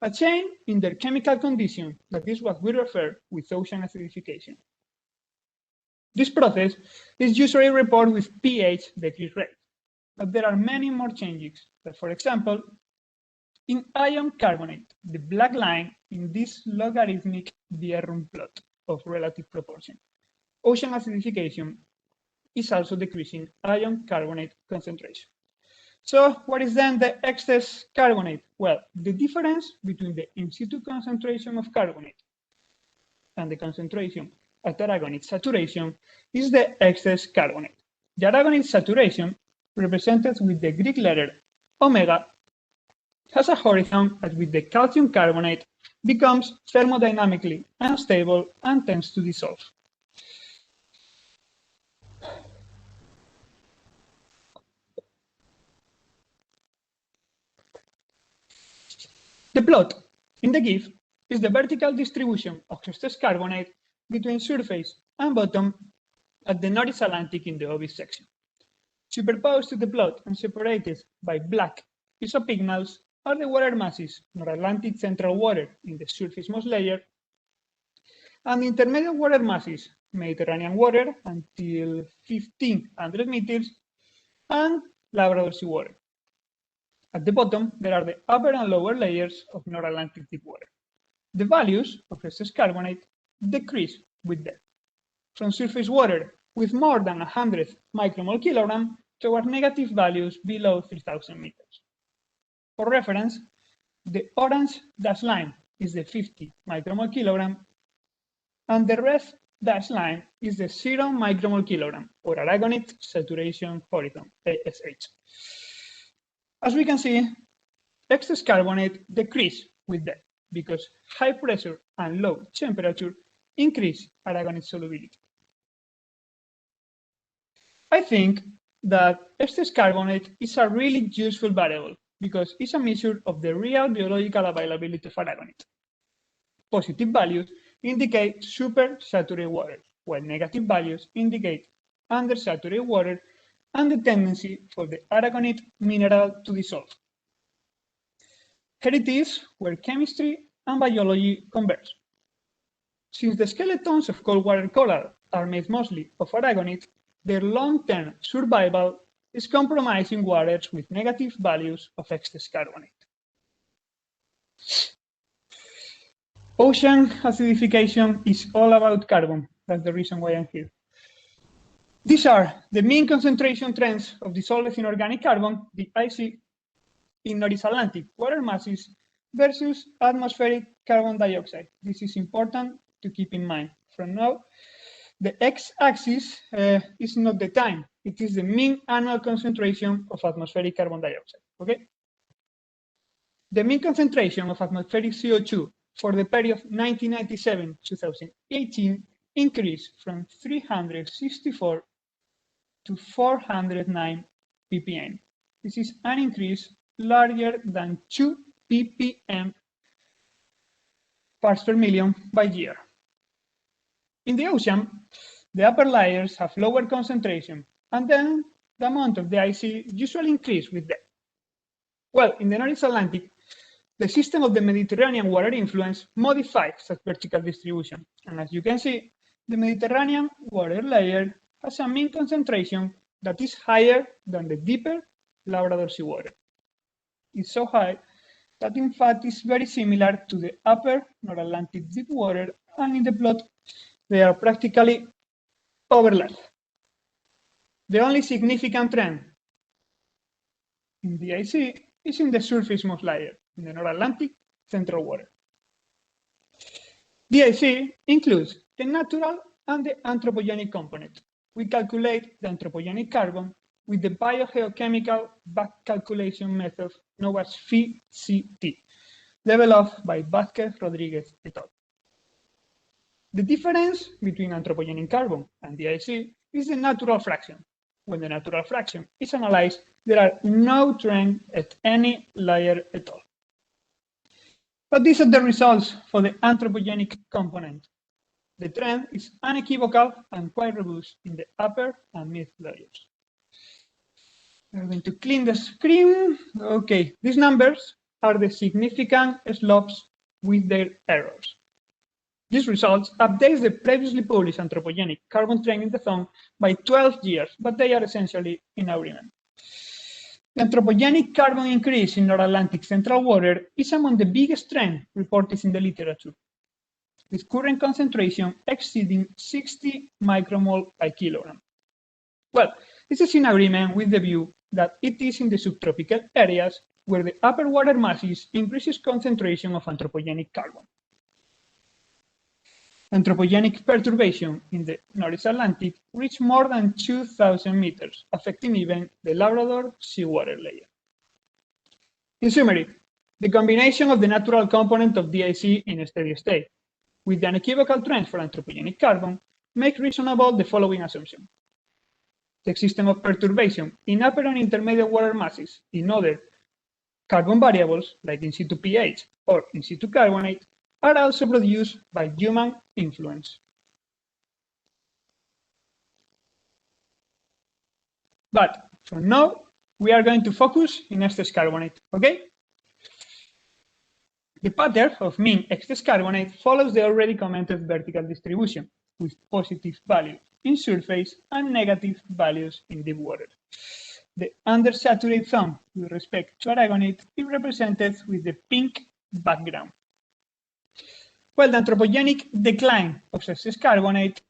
A change in their chemical condition, that is what we refer with ocean acidification. This process is usually reported with pH decrease rate, but there are many more changes. For example, in ion carbonate, the black line in this logarithmic Bjerrum plot of relative proportion, ocean acidification is also decreasing ion carbonate concentration. So what is then the excess carbonate? Well, the difference between the in situ concentration of carbonate and the concentration at aragonite saturation is the excess carbonate. The aragonite saturation, represented with the Greek letter omega, has a horizon at which the calcium carbonate becomes thermodynamically unstable and tends to dissolve. The plot in the GIF is the vertical distribution of excess carbonate between surface and bottom at the North Atlantic in the obvious section. Superposed to the plot and separated by black isopycnals are the water masses, North Atlantic central water in the surfacemost layer, and the intermediate water masses, Mediterranean water until 1500 meters, and Labrador Sea water. At the bottom, there are the upper and lower layers of North Atlantic deep water. The values of excess carbonate decrease with depth, from surface water with more than 100 micromole kilogram toward negative values below 3,000 meters. For reference, the orange dashed line is the 50 micromole kilogram, and the red dashed line is the 0 micromole kilogram, or aragonite saturation horizon, ASH. As we can see, excess carbonate decrease with depth because high pressure and low temperature increase aragonite solubility. I think that excess carbonate is a really useful variable because it's a measure of the real biological availability of aragonite. Positive values indicate supersaturated water, while negative values indicate undersaturated water and the tendency for the aragonite mineral to dissolve. Here it is where chemistry and biology converge. Since the skeletons of cold water coral are made mostly of aragonite, their long-term survival is compromised in waters with negative values of excess carbonate. Ocean acidification is all about carbon. That's the reason why I'm here. These are the mean concentration trends of dissolved inorganic carbon, the IC, in North Atlantic water masses versus atmospheric carbon dioxide. This is important to keep in mind. From now, the x-axis is not the time, it is the mean annual concentration of atmospheric carbon dioxide, okay? The mean concentration of atmospheric CO2 for the period 1997-2018 increased from 364 to 409 ppm. This is an increase larger than 2 ppm parts per million by year. In the ocean, the upper layers have lower concentration, and then the amount of the IC usually increases with depth. Well, in the North Atlantic, the system of the Mediterranean water influence modifies that vertical distribution. And as you can see, the Mediterranean water layer has a mean concentration that is higher than the deeper Labrador seawater. It's so high that in fact is very similar to the upper North Atlantic deep water, and in the plot they are practically overlapped. The only significant trend in the IC is in the surface-most layer, in the North Atlantic central water. The IC includes the natural and the anthropogenic component. We calculate the anthropogenic carbon with the biogeochemical back calculation method known as FICT, developed by Vázquez Rodriguez et al. The difference between anthropogenic carbon and the IC is the natural fraction. When the natural fraction is analyzed, there are no trends at any layer at all. But these are the results for the anthropogenic component. The trend is unequivocal and quite robust in the upper and mid layers. I'm going to clean the screen. Okay, these numbers are the significant slopes with their errors. These results update the previously published anthropogenic carbon trend in the zone by 12 years, but they are essentially in agreement. The anthropogenic carbon increase in North Atlantic central water is among the biggest trends reported in the literature, with current concentration exceeding 60 micromole per kilogram. Well, this is in agreement with the view that it is in the subtropical areas where the upper water masses increases concentration of anthropogenic carbon. Anthropogenic perturbation in the North Atlantic reached more than 2,000 meters, affecting even the Labrador seawater layer. In summary, the combination of the natural component of DIC in a steady state with the unequivocal trend for anthropogenic carbon make reasonable the following assumption. The system of perturbation in upper and intermediate water masses in other carbon variables, like in situ pH or in situ carbonate, are also produced by human influence. But for now, we are going to focus in excess carbonate, okay? The pattern of mean excess carbonate follows the already commented vertical distribution, with positive values in surface and negative values in deep water. The undersaturated zone with respect to aragonite is represented with the pink background. Well, the anthropogenic decline of excess carbonate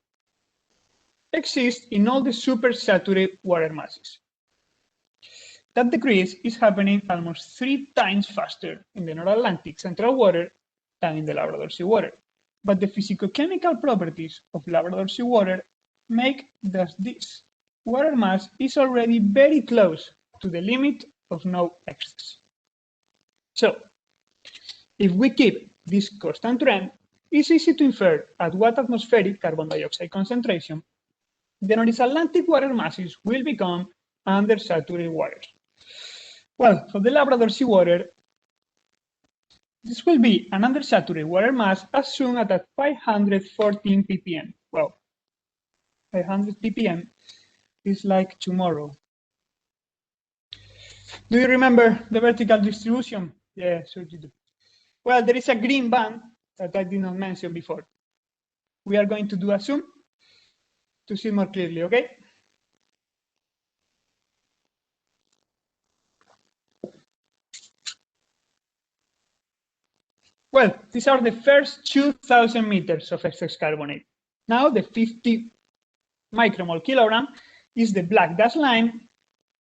exists in all the supersaturated water masses. That decrease is happening almost 3 times faster in the North Atlantic central water than in the Labrador seawater. But the physicochemical properties of Labrador seawater make that this water mass is already very close to the limit of no excess. So, if we keep this constant trend, it's easy to infer at what atmospheric carbon dioxide concentration the North Atlantic water masses will become undersaturated waters. Well, for the Labrador seawater, this will be an undersaturated water mass as soon as at 514 ppm. Well, 500 ppm is like tomorrow. Do you remember the vertical distribution? Yeah, sure you do. Well, there is a green band that I did not mention before. We are going to do a zoom to see more clearly, okay? Well, these are the first 2,000 meters of excess carbonate. Now the 50 micromole kilogram is the black dashed line,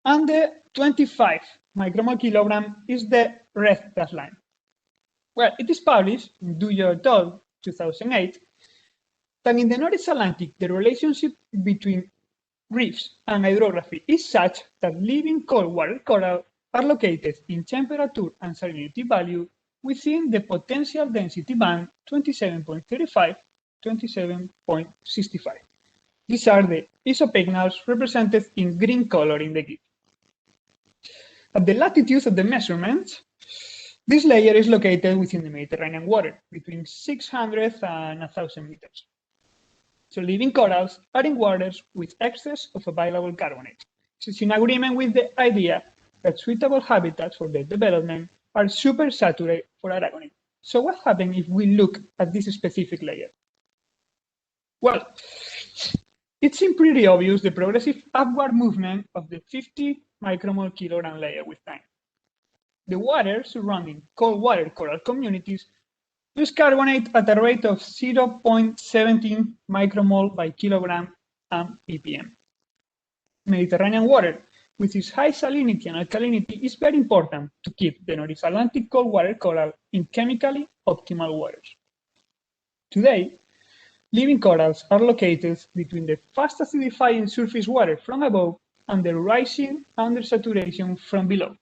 and the 25 micromole kilogram is the red dashed line. Well, it is published in Duyo et al. 2008 that in the North Atlantic, the relationship between reefs and hydrography is such that living cold water coral are located in temperature and salinity value within the potential density band 27.35, 27.65. These are the isopycnals represented in green color in the GIF. At the latitude of the measurements, this layer is located within the Mediterranean water, between 600 and 1,000 meters. So living corals are in waters with excess of available carbonate. This is in agreement with the idea that suitable habitats for their development are supersaturated for aragonite. So what happens if we look at this specific layer? Well, it seemed pretty obvious the progressive upward movement of the 50 micromole kilogram layer with time. The water surrounding cold water coral communities lose carbonate at a rate of 0.17 micromole by kilogram and ppm. Mediterranean water, with its high salinity and alkalinity, is very important to keep the North Atlantic cold water coral in chemically optimal waters. Today, living corals are located between the fast acidifying surface water from above and the rising undersaturation from below.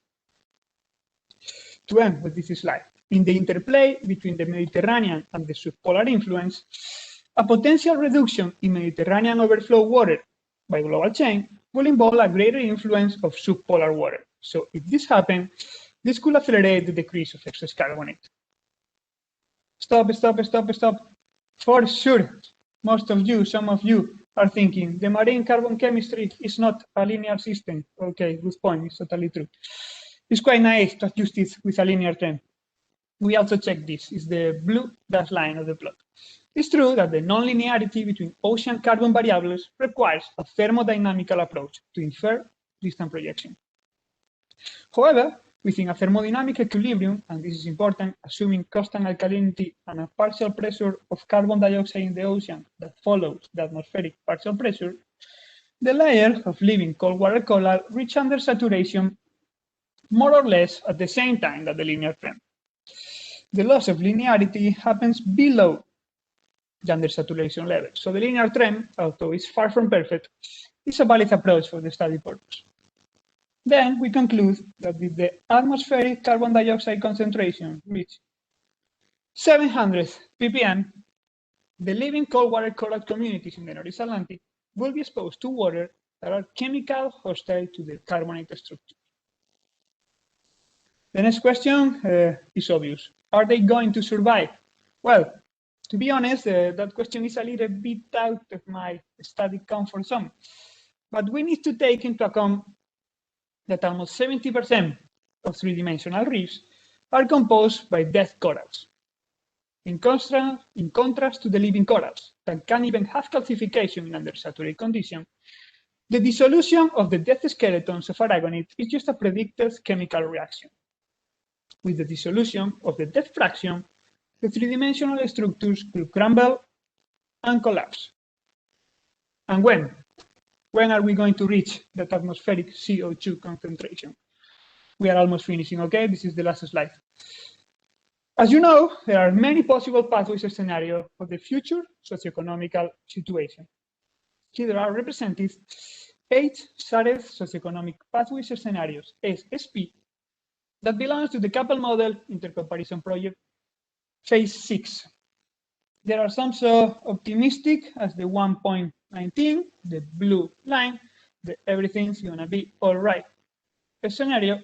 To end with this slide, in the interplay between the Mediterranean and the subpolar influence, a potential reduction in Mediterranean overflow water by global change will involve a greater influence of subpolar water. So if this happens, this could accelerate the decrease of excess carbonate. Stop. For sure, most of you, some of you are thinking the marine carbon chemistry is not a linear system. Okay, good point, it's totally true. It's quite nice to adjust it with a linear trend. We also check this, it's the blue dashed line of the plot. It's true that the nonlinearity between ocean carbon variables requires a thermodynamical approach to infer distant projection. However, within a thermodynamic equilibrium, and this is important, assuming constant alkalinity and a partial pressure of carbon dioxide in the ocean that follows the atmospheric partial pressure, the layer of living cold water coral reach undersaturation more or less at the same time that the linear trend. The loss of linearity happens below the undersaturation level. So the linear trend, although it's far from perfect, is a valid approach for the study purpose. Then we conclude that if the atmospheric carbon dioxide concentration reaches 700 ppm, the living cold water coral communities in the North Atlantic will be exposed to water that are chemical hostile to the carbonate structure. The next question is obvious. Are they going to survive? Well, to be honest, that question is a little bit out of my study comfort zone. But we need to take into account that almost 70% of three-dimensional reefs are composed by dead corals. In contrast to the living corals that can even have calcification in undersaturated conditions, the dissolution of the dead skeletons of aragonite is just a predicted chemical reaction. With the dissolution of the death fraction, the three-dimensional structures will crumble and collapse. And when? When are we going to reach that atmospheric CO2 concentration? We are almost finishing, okay? This is the last slide. As you know, there are many possible pathways and scenarios for the future socioeconomical situation. Here are represented 8 shared socioeconomic pathways and scenarios, SSP, that belongs to the couple model intercomparison project phase 6. There are some so optimistic as the 1.19, the blue line, the everything's gonna be all right scenario,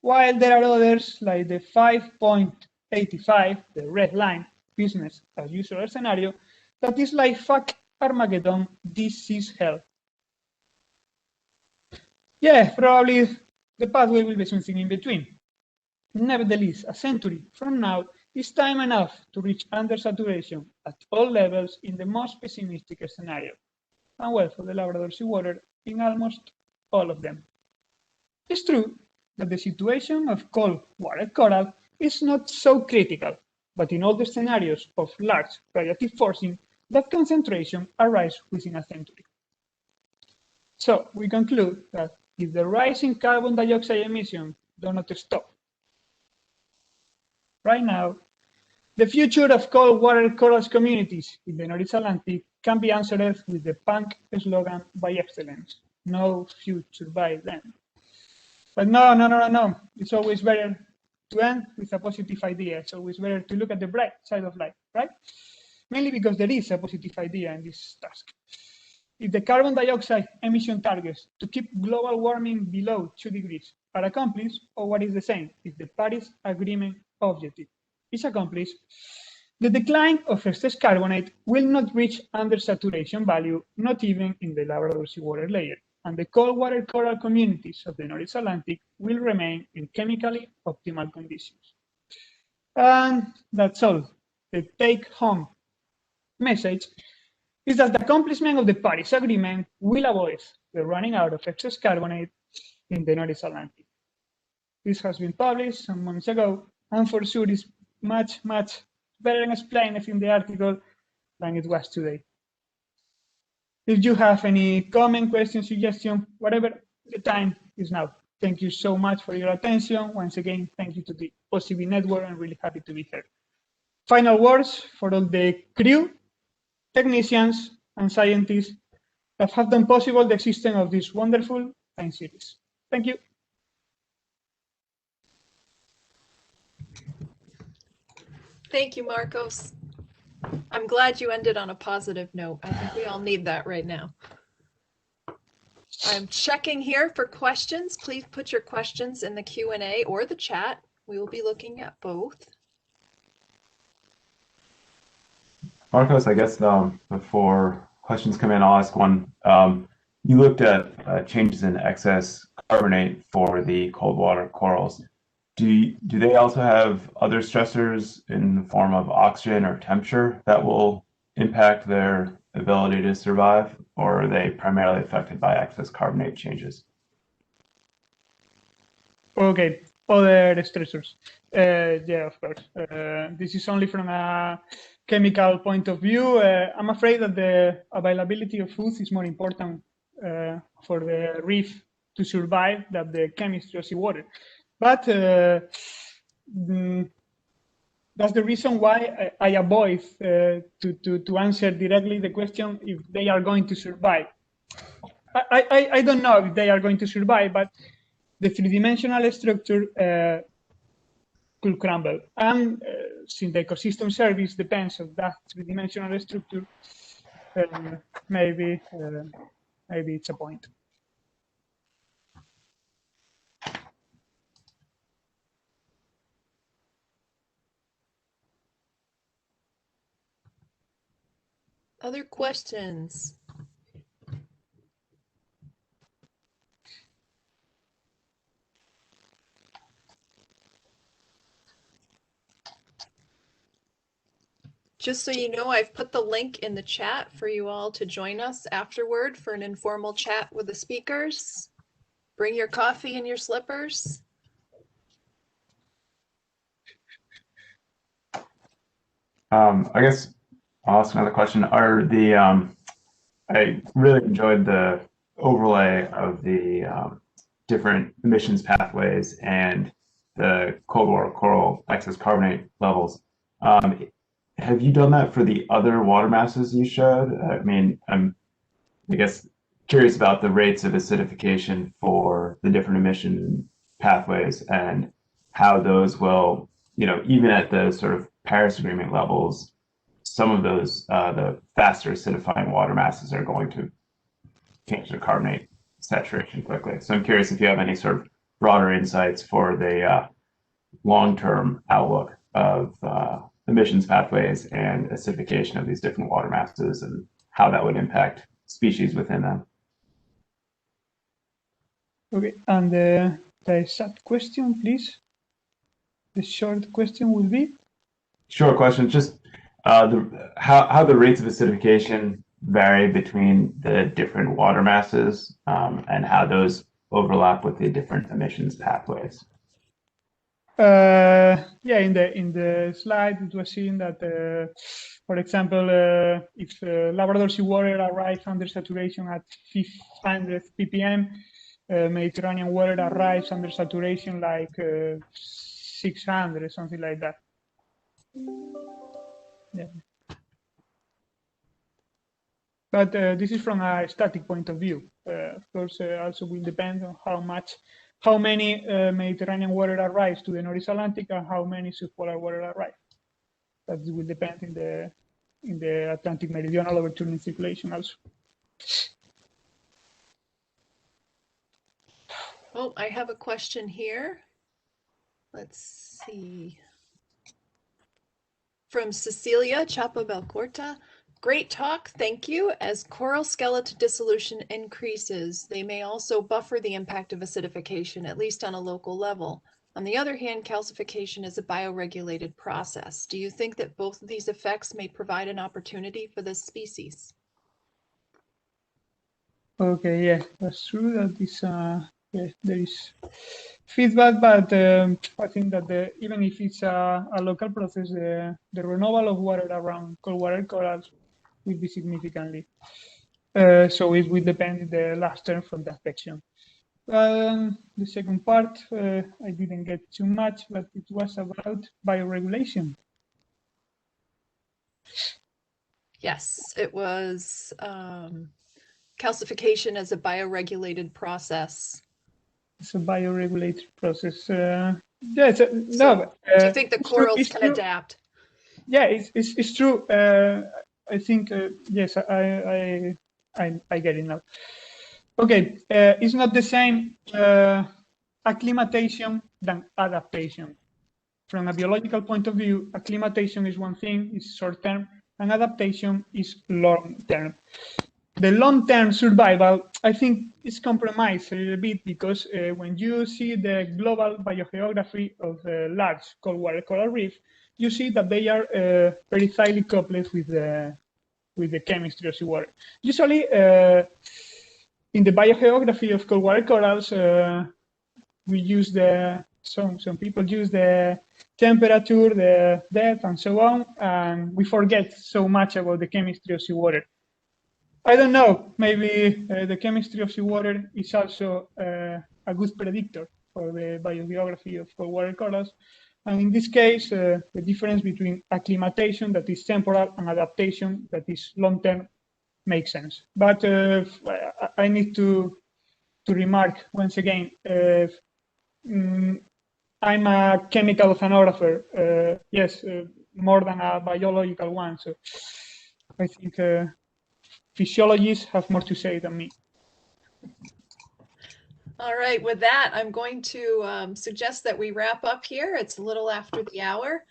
while there are others like the 5.85, the red line, business as usual scenario, that is like fuck Armageddon, this is hell. Yeah, probably the pathway will be something in between. Nevertheless, a century from now is time enough to reach undersaturation at all levels in the most pessimistic scenario, and well, for the Labrador seawater, in almost all of them. It's true that the situation of cold water coral is not so critical, but in all the scenarios of large radiative forcing, that concentration arrives within a century. So we conclude that if the rise in carbon dioxide emissions do not stop right now, the future of cold water corals communities in the North Atlantic can be answered with the punk slogan by excellence: no future by then. But no. It's always better to end with a positive idea. It's always better to look at the bright side of life, right? Mainly because there is a positive idea in this task. If the carbon dioxide emission targets to keep global warming below 2 degrees are accomplished, or what is the same, if the Paris Agreement objective is accomplished, the decline of excess carbonate will not reach undersaturation value, not even in the Labrador seawater layer, and the cold water coral communities of the North Atlantic will remain in chemically optimal conditions. And that's all. The take-home message is that the accomplishment of the Paris Agreement will avoid the running out of excess carbonate in the North Atlantic. This has been published some months ago, and for sure is much better explained in the article than it was today. If you have any comment, question, suggestion, whatever, the time is now. Thank you so much for your attention. Once again, thank you to the OCB network. I'm really happy to be here. Final words for all the crew, technicians, and scientists that have done possible the existence of this wonderful time series. Thank you. Thank you, Marcos. I'm glad you ended on a positive note. I think we all need that right now. I'm checking here for questions. Please put your questions in the Q&A or the chat. We will be looking at both. Marcos, I guess before questions come in, I'll ask one. You looked at changes in excess carbonate for the cold water corals. Do they also have other stressors in the form of oxygen or temperature that will impact their ability to survive, or are they primarily affected by excess carbonate changes? Okay, other stressors. Yeah, of course. This is only from a chemical point of view. I'm afraid that the availability of food is more important for the reef to survive than the chemistry of seawater. But that's the reason why I avoid to answer directly the question if they are going to survive. I don't know if they are going to survive, but the three-dimensional structure could crumble. And since the ecosystem service depends on that three-dimensional structure, maybe it's a point. Other questions? Just so you know, I've put the link in the chat for you all to join us afterward for an informal chat with the speakers. Bring your coffee and your slippers. I guess I'll ask another question. Are the I really enjoyed the overlay of the different emissions pathways and the cold water coral excess carbonate levels. Have you done that for the other water masses you showed? I mean, I guess curious about the rates of acidification for the different emission pathways and how those will, even at the sort of Paris Agreement levels, some of those, the faster acidifying water masses are going to change their carbonate saturation quickly. So I'm curious if you have any sort of broader insights for the long-term outlook of emissions pathways and acidification of these different water masses and how that would impact species within them. Okay, and the exact question, please. The short question will be? Short question, just how the rates of acidification vary between the different water masses and how those overlap with the different emissions pathways. Yeah, in the slide it was seen that, for example, if Labrador seawater arrives under saturation at 500 ppm, Mediterranean water arrives under saturation like 600, something like that. Yeah. But this is from a static point of view. Of course, also will depend on how many Mediterranean water arrives to the North Atlantic and how many subpolar water arrive. That will depend in the Atlantic meridional overturning circulation also. Oh, I have a question here. Let's see. From Cecilia Chapa Belcorta. Great talk, thank you. As coral skeleton dissolution increases, they may also buffer the impact of acidification, at least on a local level. On the other hand, calcification is a bioregulated process. Do you think that both of these effects may provide an opportunity for this species? Okay, yeah, that's true. That is, yeah, there is feedback, but I think that even if it's a local process, the removal of water around cold water corals will be significantly. So it will depend the last term from that section. The second part, I didn't get too much, but it was about bioregulation. Yes, it was calcification as a bioregulated process. It's a bioregulated process. Yes, So, do you think the corals can true. adapt? Yeah, it's true. I think yes, I get it now. Okay, it's not the same acclimatization than adaptation. From a biological point of view, acclimatization is one thing, it's short term, and adaptation is long term. The long-term survival, I think, is compromised a little bit because when you see the global biogeography of the large cold water coral reef, you see that they are very tightly coupled with the chemistry of seawater. Usually, in the biogeography of cold water corals, we use some people use the temperature, the depth, and so on, and we forget so much about the chemistry of seawater. I don't know, maybe the chemistry of seawater is also a good predictor for the biogeography of cold water corals. And in this case, the difference between acclimatization, that is temporal, and adaptation, that is long-term, makes sense. But I need to remark once again, I'm a chemical oceanographer, yes, more than a biological one. So I think physiologists have more to say than me. All right, with that, I'm going to suggest that we wrap up here. It's a little after the hour.